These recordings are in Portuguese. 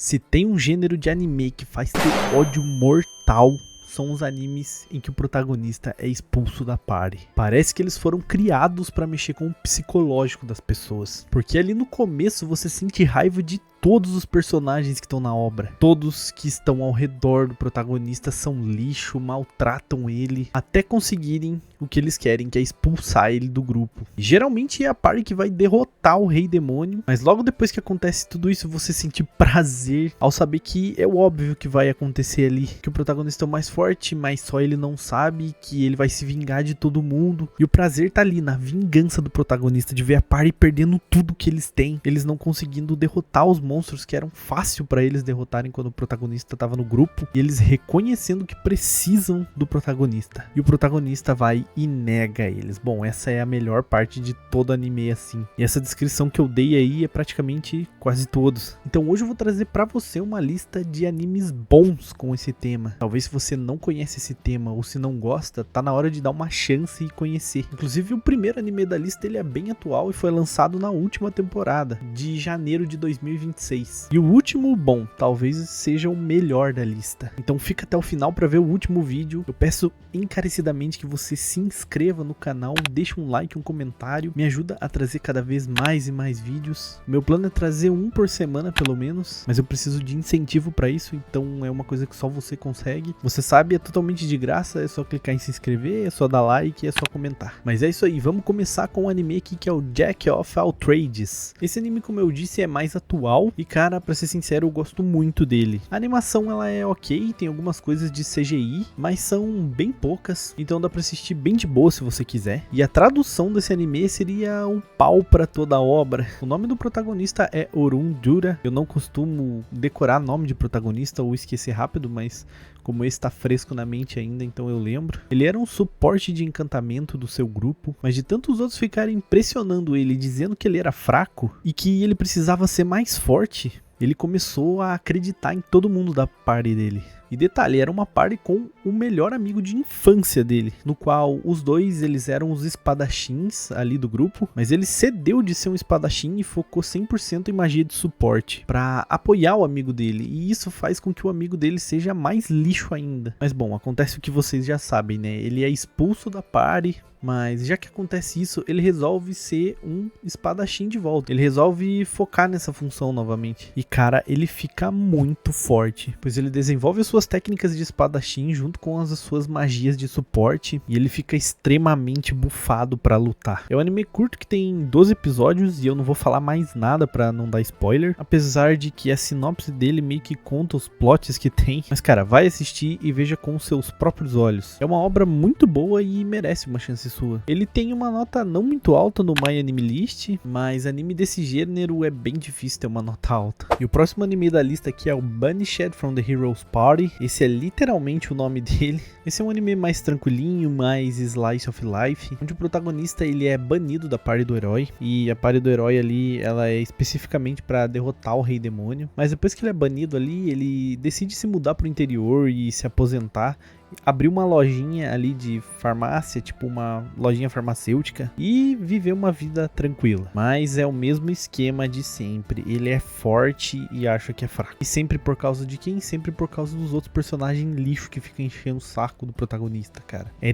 Se tem um gênero de anime que faz ter ódio mortal, são os animes em que o protagonista é expulso da party. Parece que eles foram criados pra mexer com o psicológico das pessoas. Porque ali no começo você sente raiva de todos os personagens que estão na obra. Todos que estão ao redor do protagonista são lixo, maltratam ele, até conseguirem o que eles querem, que é expulsar ele do grupo. E geralmente é a party que vai derrotar o Rei Demônio, mas logo depois que acontece tudo isso, você sente prazer ao saber que é o óbvio que vai acontecer ali, que o protagonista é o mais forte, mas só ele não sabe, que ele vai se vingar de todo mundo. E o prazer tá ali na vingança do protagonista, de ver a party perdendo tudo que eles têm, eles não conseguindo derrotar os monstros que eram fácil pra eles derrotarem quando o protagonista tava no grupo, e eles reconhecendo que precisam do protagonista. E o protagonista vai e nega eles. Bom, essa é a melhor parte de todo anime assim. E essa descrição que eu dei aí é praticamente quase todos. Então hoje eu vou trazer pra você uma lista de animes bons com esse tema. Talvez se você não conhece esse tema ou se não gosta, tá na hora de dar uma chance e conhecer. Inclusive o primeiro anime da lista ele é bem atual e foi lançado na última temporada, de janeiro de 2026. E o último, bom, talvez seja o melhor da lista. Então fica até o final pra ver o último vídeo. Eu peço encarecidamente que você se inscreva no canal, deixe um like, um comentário, me ajuda a trazer cada vez mais e mais vídeos. Meu plano é trazer um por semana pelo menos, mas eu preciso de incentivo pra isso, então é uma coisa que só você consegue. Você sabe, é totalmente de graça, é só clicar em se inscrever, é só dar like, é só comentar. Mas é isso aí, vamos começar com um anime aqui que é o Jack of All Trades. Esse anime, como eu disse, é mais atual e, cara, pra ser sincero, eu gosto muito dele. A animação ela é ok, tem algumas coisas de CGI, mas são bem poucas, então dá pra assistir bem de boa se você quiser. E a tradução desse anime seria um pau pra toda a obra. O nome do protagonista é Orun Dura. Eu não costumo decorar nome de protagonista ou esquecer rápido, mas como esse tá fresco na mente ainda, então eu lembro. Ele era um suporte de encantamento do seu grupo, mas de tantos outros ficarem impressionando ele, dizendo que ele era fraco e que ele precisava ser mais forte, ele começou a acreditar em todo mundo da party dele. E detalhe, era uma party com o melhor amigo de infância dele, no qual os dois eles eram os espadachins ali do grupo, mas ele cedeu de ser um espadachim e focou 100% em magia de suporte, pra apoiar o amigo dele, e isso faz com que o amigo dele seja mais lixo ainda. Mas bom, acontece o que vocês já sabem, né? Ele é expulso da party, mas já que acontece isso, ele resolve ser um espadachim de volta. Ele resolve focar nessa função novamente. E cara, ele fica muito forte, pois ele desenvolve as suas técnicas de espadachim junto com as suas magias de suporte. E ele fica extremamente bufado pra lutar. É um anime curto que tem 12 episódios e eu não vou falar mais nada pra não dar spoiler. Apesar de que a sinopse dele meio que conta os plots que tem. Mas cara, vai assistir e veja com seus próprios olhos. É uma obra muito boa e merece uma chance sua. Ele tem uma nota não muito alta no My Anime List, mas anime desse gênero é bem difícil ter uma nota alta. E o próximo anime da lista aqui é o Banished from the Heroes Party. Esse é literalmente o nome dele. Esse é um anime mais tranquilinho, mais slice of life, onde o protagonista ele é banido da party do herói, e a party do herói ali, ela é especificamente para derrotar o Rei Demônio. Mas depois que ele é banido ali, ele decide se mudar pro interior e se aposentar, abriu uma lojinha ali de farmácia, tipo uma lojinha farmacêutica, e viver uma vida tranquila. Mas é o mesmo esquema de sempre. Ele é forte e acha que é fraco. E sempre por causa de quem? Sempre por causa dos outros personagens lixo que ficam enchendo o saco do protagonista, cara. É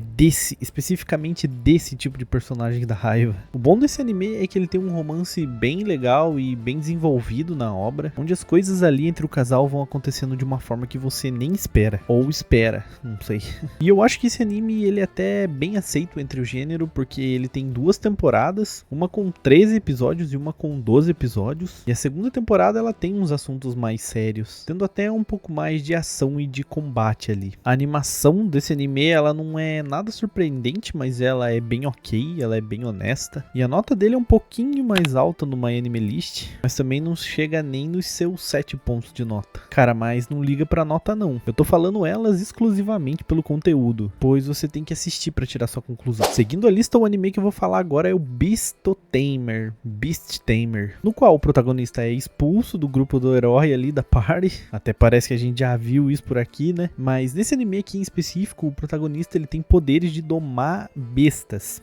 especificamente desse tipo de personagem que dá raiva. O bom desse anime é que ele tem um romance bem legal e bem desenvolvido na obra, onde as coisas ali entre o casal vão acontecendo de uma forma que você nem espera. Ou espera, não sei. E eu acho que esse anime ele é até bem aceito entre o gênero, porque ele tem 2 temporadas, uma com 13 episódios e uma com 12 episódios. E a segunda temporada ela tem uns assuntos mais sérios, tendo até um pouco mais de ação e de combate ali. A animação desse anime ela não é nada surpreendente, mas ela é bem ok, ela é bem honesta. E a nota dele é um pouquinho mais alta no My Anime List, mas também não chega nem nos seus 7 pontos de nota. Cara, mas não liga pra nota não. Eu tô falando elas exclusivamente somente pelo conteúdo, pois você tem que assistir pra tirar sua conclusão. Seguindo a lista, o anime que eu vou falar agora é o Beast Tamer, no qual o protagonista é expulso do grupo do herói ali da party. Até parece que a gente já viu isso por aqui, né? Mas nesse anime aqui em específico, o protagonista ele tem poderes de domar bestas,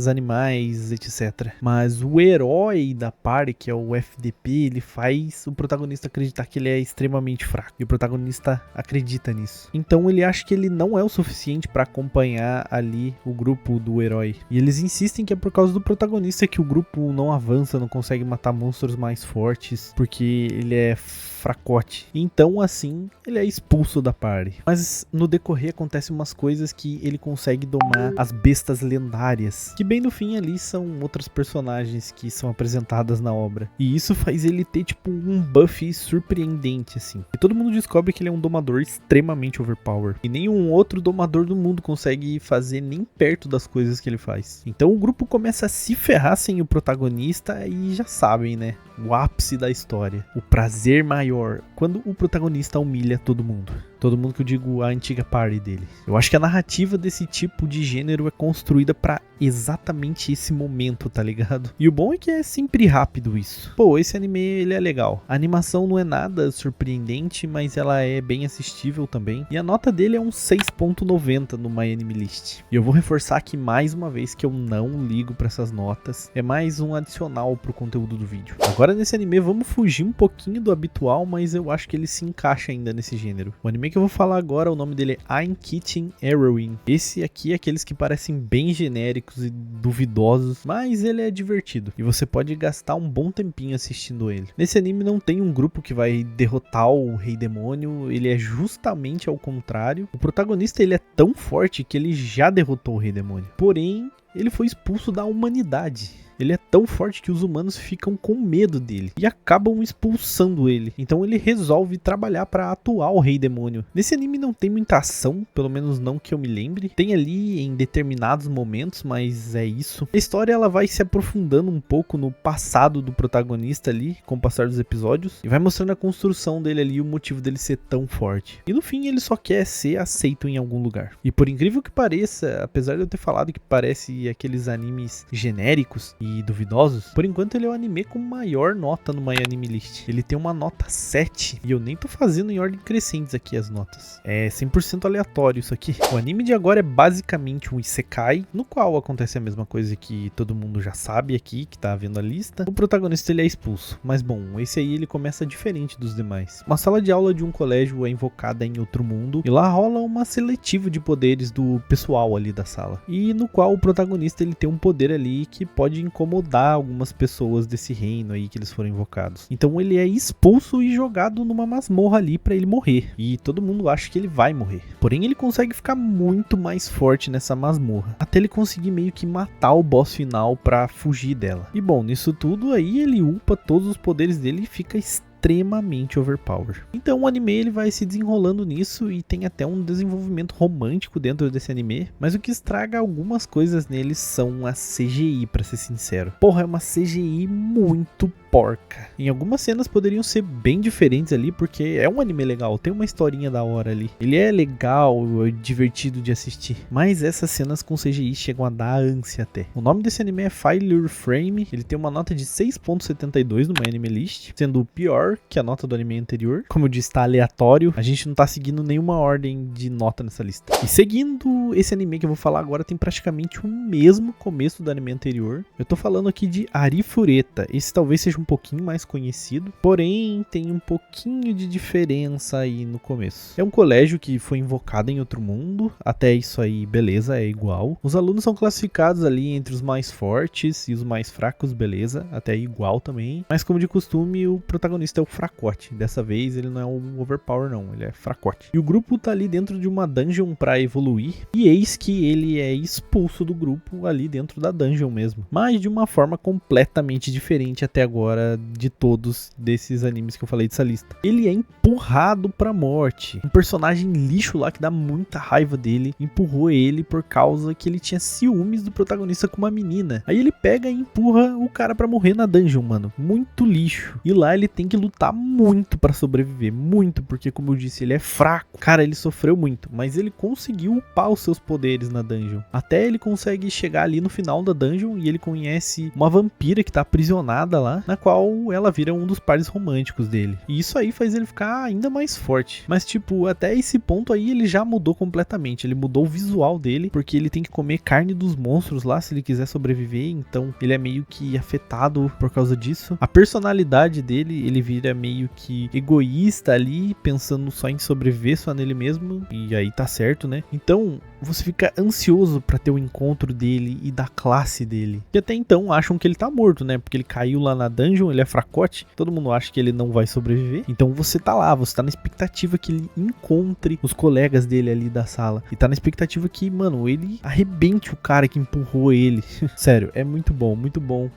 animais, etc. Mas o herói da party, que é o FDP, ele faz o protagonista acreditar que ele é extremamente fraco. E o protagonista acredita nisso. Então ele acha que ele não é o suficiente pra acompanhar ali o grupo do herói. E eles insistem que é por causa do protagonista que o grupo não avança, não consegue matar monstros mais fortes, porque ele é fracote. Então assim, ele é expulso da party. Mas no decorrer acontecem umas coisas que ele consegue domar as bestas lendárias, que bem no fim ali são outras personagens que são apresentadas na obra. E isso faz ele ter tipo um buff surpreendente assim. E todo mundo descobre que ele é um domador extremamente overpower. E nenhum outro domador do mundo consegue fazer nem perto das coisas que ele faz. Então o grupo começa a se ferrar sem o protagonista e já sabem, né? O ápice da história. O prazer maior quando o protagonista humilha todo mundo. Todo mundo que eu digo a antiga party dele. Eu acho que a narrativa desse tipo de gênero é construída pra exatamente esse momento, tá ligado? E o bom é que é sempre rápido isso. Pô, esse anime ele é legal. A animação não é nada surpreendente, mas ela é bem assistível também. E a nota dele é um 6.90 no MyAnimeList. E eu vou reforçar aqui mais uma vez que eu não ligo pra essas notas. É mais um adicional pro conteúdo do vídeo. Agora nesse anime vamos fugir um pouquinho do habitual, mas eu acho que ele se encaixa ainda nesse gênero. O anime que eu vou falar agora, o nome dele é Ainkichin Heroine. Esse aqui é aqueles que parecem bem genéricos e duvidosos, mas ele é divertido e você pode gastar um bom tempinho assistindo ele. Nesse anime não tem um grupo que vai derrotar o Rei Demônio, ele é justamente ao contrário. O protagonista ele é tão forte que ele já derrotou o Rei Demônio, porém ele foi expulso da humanidade. Ele é tão forte que os humanos ficam com medo dele e acabam expulsando ele. Então ele resolve trabalhar para atuar o Rei Demônio. Nesse anime não tem muita ação, pelo menos não que eu me lembre. Tem ali em determinados momentos, mas é isso. A história ela vai se aprofundando um pouco no passado do protagonista ali, com o passar dos episódios, e vai mostrando a construção dele ali e o motivo dele ser tão forte. E no fim ele só quer ser aceito em algum lugar. E por incrível que pareça, apesar de eu ter falado que parece aqueles animes genéricos e duvidosos, por enquanto ele é o anime com maior nota no MyAnimeList. Ele tem uma nota 7 e eu nem tô fazendo em ordem crescentes aqui as notas. É 100% aleatório isso aqui. O anime de agora é basicamente um isekai, no qual acontece a mesma coisa que todo mundo já sabe aqui, que tá vendo a lista. O protagonista ele é expulso, mas bom, esse aí ele começa diferente dos demais. Uma sala de aula de um colégio é invocada em outro mundo e lá rola uma seletiva de poderes do pessoal ali da sala. E no qual o protagonista ele tem um poder ali que pode incomodar algumas pessoas desse reino aí que eles foram invocados. Então ele é expulso e jogado numa masmorra ali pra ele morrer. E todo mundo acha que ele vai morrer. Porém ele consegue ficar muito mais forte nessa masmorra, até ele conseguir meio que matar o boss final pra fugir dela. E bom, nisso tudo aí ele upa todos os poderes dele e fica extremamente overpower. Então o anime ele vai se desenrolando nisso e tem até um desenvolvimento romântico dentro desse anime, mas o que estraga algumas coisas neles são a CGI, pra ser sincero. Porra, é uma CGI muito porca. Em algumas cenas poderiam ser bem diferentes ali, porque é um anime legal, tem uma historinha da hora ali. Ele é legal, é divertido de assistir, mas essas cenas com CGI chegam a dar ânsia até. O nome desse anime é Failure Frame, ele tem uma nota de 6.72 no MyAnimeList, sendo o pior que a nota do anime anterior. Como eu disse, tá aleatório, a gente não tá seguindo nenhuma ordem de nota nessa lista. E seguindo esse anime que eu vou falar agora, tem praticamente o mesmo começo do anime anterior. Eu tô falando aqui de Arifureta. Esse talvez seja um pouquinho mais conhecido, porém tem um pouquinho de diferença aí no começo. É um colégio que foi invocado em outro mundo, até isso aí beleza, é igual. Os alunos são classificados ali entre os mais fortes e os mais fracos, beleza, até aí igual também. Mas como de costume, o protagonista é o fracote. Dessa vez ele não é um overpower não, ele é fracote. E o grupo tá ali dentro de uma dungeon pra evoluir, e eis que ele é expulso do grupo ali dentro da dungeon mesmo. Mas de uma forma completamente diferente até agora de todos desses animes que eu falei dessa lista. Ele é empurrado pra morte. Um personagem lixo lá que dá muita raiva dele empurrou ele por causa que ele tinha ciúmes do protagonista com uma menina. Aí ele pega e empurra o cara pra morrer na dungeon, mano. Muito lixo. E lá ele tem que lutar muito pra sobreviver, muito, porque como eu disse, ele é fraco. Cara, ele sofreu muito, mas ele conseguiu upar os seus poderes na dungeon. Até ele consegue chegar ali no final da dungeon e ele conhece uma vampira que tá aprisionada lá, na qual ela vira um dos pares românticos dele. E isso aí faz ele ficar ainda mais forte. Mas tipo, até esse ponto aí ele já mudou completamente. Ele mudou o visual dele, porque ele tem que comer carne dos monstros lá se ele quiser sobreviver. Então ele é meio que afetado por causa disso. A personalidade dele, ele vira meio que egoísta ali, pensando só em sobreviver, só nele mesmo. E aí tá certo, né? Então você fica ansioso pra ter o encontro dele e da classe dele. E até então acham que ele tá morto, né? Porque ele caiu lá na dungeon, ele é fracote. Todo mundo acha que ele não vai sobreviver. Então você tá lá, você tá na expectativa que ele encontre os colegas dele ali da sala. E tá na expectativa que, mano, ele arrebente o cara que empurrou ele. Sério, é muito bom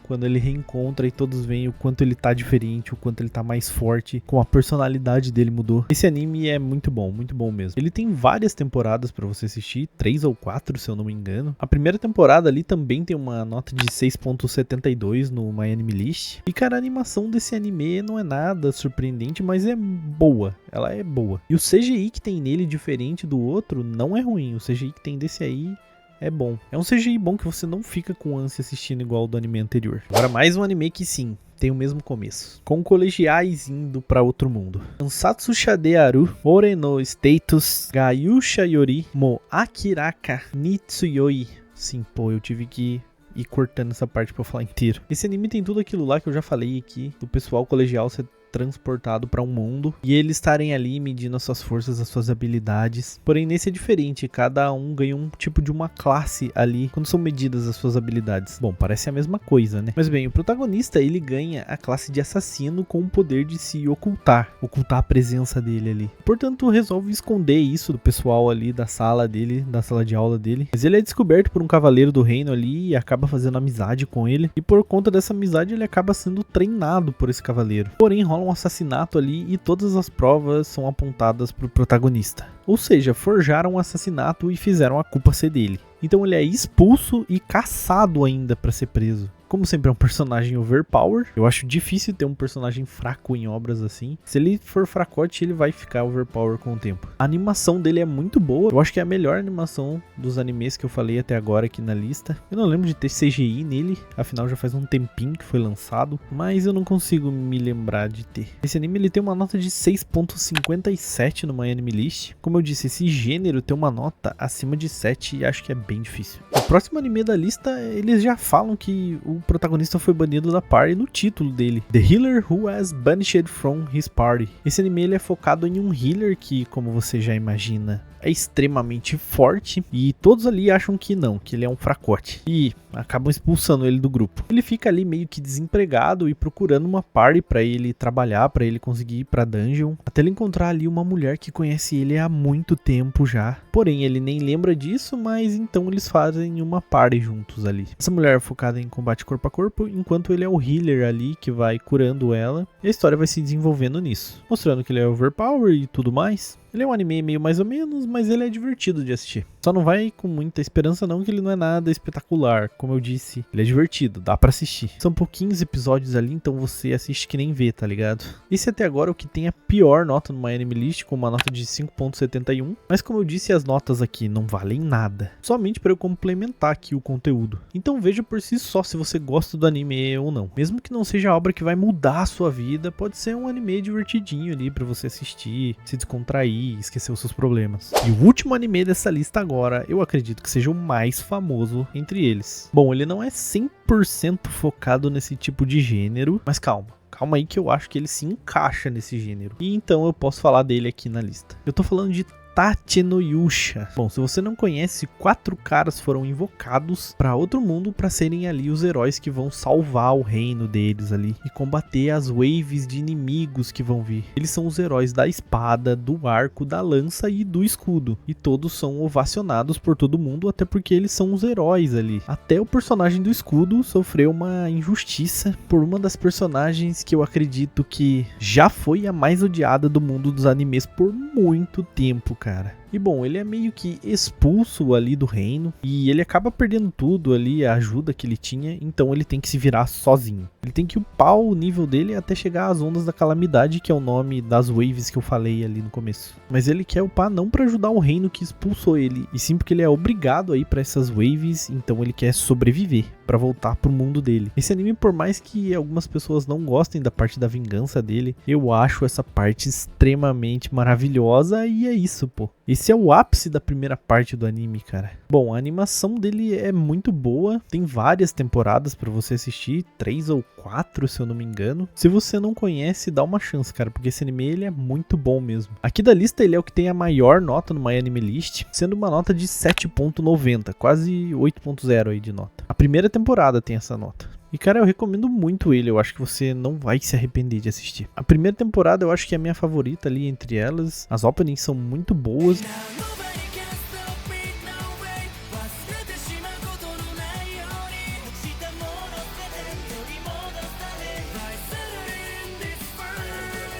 quando ele reencontra e todos veem o quanto ele tá diferente, o quanto ele tá mais forte, como a personalidade dele mudou. Esse anime é muito bom mesmo. Ele tem várias temporadas pra você assistir, 3 ou 4 se eu não me engano. A primeira temporada ali também tem uma nota de 6.72 no MyAnimeList. E cara, a animação desse anime não é nada surpreendente, mas é boa. Ela é boa. E o CGI que tem nele, diferente do outro, não é ruim. O CGI que tem desse aí é bom. É um CGI bom que você não fica com ânsia assistindo igual ao do anime anterior. Agora mais um anime que sim, tem o mesmo começo, com colegiais indo pra outro mundo. Ansatsu Shadearu Ore no Status Gayusha Yori Mo Akiraka Nitsuyoi. Sim, pô, eu tive que ir cortando essa parte pra eu falar inteiro. Esse anime tem tudo aquilo lá que eu já falei aqui, do pessoal colegial ser transportado para um mundo e eles estarem ali medindo as suas forças, as suas habilidades. Porém, nesse é diferente, cada um ganha um tipo de uma classe ali quando são medidas as suas habilidades. Bom, parece a mesma coisa, né? Mas bem, o protagonista, ele ganha a classe de assassino com o poder de se ocultar a presença dele ali. Portanto, resolve esconder isso do pessoal ali da sala dele, da sala de aula dele. Mas ele é descoberto por um cavaleiro do reino ali e acaba fazendo amizade com ele. E por conta dessa amizade, ele acaba sendo treinado por esse cavaleiro. Porém, rola um assassinato ali e todas as provas são apontadas para o protagonista. Ou seja, forjaram um assassinato e fizeram a culpa ser dele. Então ele é expulso e caçado ainda para ser preso. Como sempre é um personagem overpower, eu acho difícil ter um personagem fraco em obras assim. Se ele for fracote, ele vai ficar overpower com o tempo. A animação dele é muito boa, eu acho que é a melhor animação dos animes que eu falei até agora aqui na lista. Eu não lembro de ter CGI nele, afinal já faz um tempinho que foi lançado, mas eu não consigo me lembrar de ter. Esse anime ele tem uma nota de 6.57 no MyAnimeList. Como eu disse, esse gênero tem uma nota acima de 7 e acho que é bem difícil. O próximo anime da lista, eles já falam que o protagonista foi banido da party no título dele, The Healer Who Has Banished From His Party. Esse anime ele é focado em um healer que, como você já imagina, é extremamente forte e todos ali acham que não, que ele é um fracote e acabam expulsando ele do grupo. Ele fica ali meio que desempregado e procurando uma party pra ele trabalhar, pra ele conseguir ir pra dungeon, até ele encontrar ali uma mulher que conhece ele há muito tempo já. Porém, ele nem lembra disso, mas então eles fazem uma party juntos ali. Essa mulher é focada em combate corpo a corpo, enquanto ele é o healer ali que vai curando ela. E a história vai se desenvolvendo nisso, mostrando que ele é overpower e tudo mais. Ele é um anime meio mais ou menos, mas ele é divertido de assistir. Só não vai com muita esperança não, que ele não é nada espetacular. Como eu disse, ele é divertido, dá pra assistir. São pouquinhos episódios ali, então você assiste que nem vê, tá ligado? Esse até agora é o que tem a pior nota no MyAnimeList, com uma nota de 5.71. Mas como eu disse, as notas aqui não valem nada. Somente para eu complementar aqui o conteúdo. Então veja por si só se você gosta do anime ou não. Mesmo que não seja a obra que vai mudar a sua vida, pode ser um anime divertidinho ali pra você assistir, se descontrair, esquecer os seus problemas. E o último anime dessa lista agora, eu acredito que seja o mais famoso entre eles. Bom, ele não é 100% focado nesse tipo de gênero, mas calma aí que eu acho que ele se encaixa nesse gênero. E então eu posso falar dele aqui na lista. Eu tô falando de Tatenoyusha. Bom, se você não conhece, 4 caras foram invocados para outro mundo para serem ali os heróis que vão salvar o reino deles ali e combater as waves de inimigos que vão vir. Eles são os heróis da espada, do arco, da lança e do escudo. E todos são ovacionados por todo mundo, até porque eles são os heróis ali. Até o personagem do escudo sofreu uma injustiça por uma das personagens que eu acredito que já foi a mais odiada do mundo dos animes por muito tempo, cara. E bom, ele é meio que expulso ali do reino e ele acaba perdendo tudo ali, a ajuda que ele tinha, então ele tem que se virar sozinho. Ele tem que upar o nível dele até chegar às Ondas da Calamidade, que é o nome das waves que eu falei ali no começo. Mas ele quer upar não pra ajudar o reino que expulsou ele, e sim porque ele é obrigado a ir pra essas waves, então ele quer sobreviver pra voltar pro mundo dele. Esse anime, por mais que algumas pessoas não gostem da parte da vingança dele, eu acho essa parte extremamente maravilhosa e é isso, pô. Esse é o ápice da primeira parte do anime, cara. Bom, a animação dele é muito boa, tem várias temporadas pra você assistir, 3 ou 4 se eu não me engano. Se você não conhece, dá uma chance, cara, porque esse anime ele é muito bom mesmo. Aqui da lista ele é o que tem a maior nota no MyAnimeList, sendo uma nota de 7.90, quase 8.0 aí de nota. A primeira temporada tem essa nota. E cara, eu recomendo muito ele, eu acho que você não vai se arrepender de assistir. A primeira temporada eu acho que é a minha favorita ali entre elas, as openings são muito boas.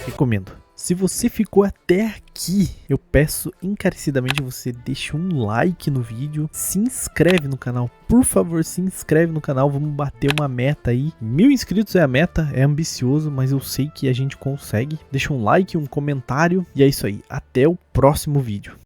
Recomendo. Se você ficou até aqui, eu peço encarecidamente você deixe um like no vídeo, se inscreve no canal, por favor, se inscreve no canal, vamos bater uma meta aí. 1000 inscritos é a meta, é ambicioso, mas eu sei que a gente consegue. Deixa um like, um comentário e é isso aí, até o próximo vídeo.